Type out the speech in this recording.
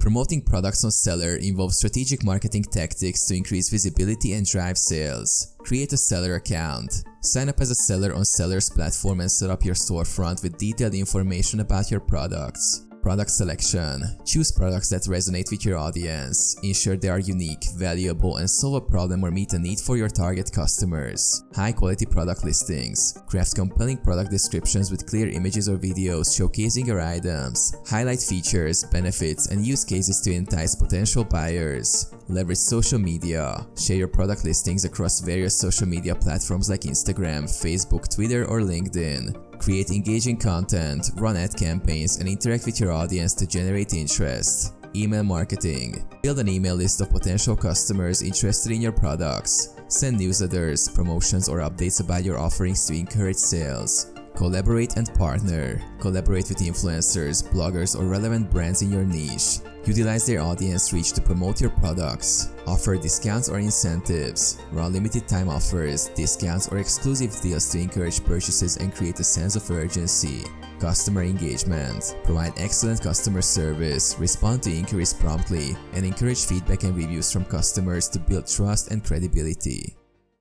Promoting products on Selar involves strategic marketing tactics to increase visibility and drive sales. Create a Selar account. Sign up as a seller on Selar's platform and set up your storefront with detailed information about your products. Product selection. Choose products that resonate with your audience. Ensure they are unique, valuable, and solve a problem or meet a need for your target customers. High-quality product listings. Craft compelling product descriptions with clear images or videos showcasing your items. Highlight features, benefits, and use cases to entice potential buyers. Leverage social media. Share your product listings across various social media platforms like Instagram, Facebook, Twitter, or LinkedIn. Create engaging content, run ad campaigns, and interact with your audience to generate interest. Email marketing. Build an email list of potential customers interested in your products. Send newsletters, promotions, or updates about your offerings to encourage sales. Collaborate and partner. Collaborate with influencers, bloggers, or relevant brands in your niche. Utilize their audience reach to promote your products. Offer discounts or incentives. Run limited time offers, discounts, or exclusive deals to encourage purchases and create a sense of urgency. Customer engagement. Provide excellent customer service, respond to inquiries promptly, and encourage feedback and reviews from customers to build trust and credibility.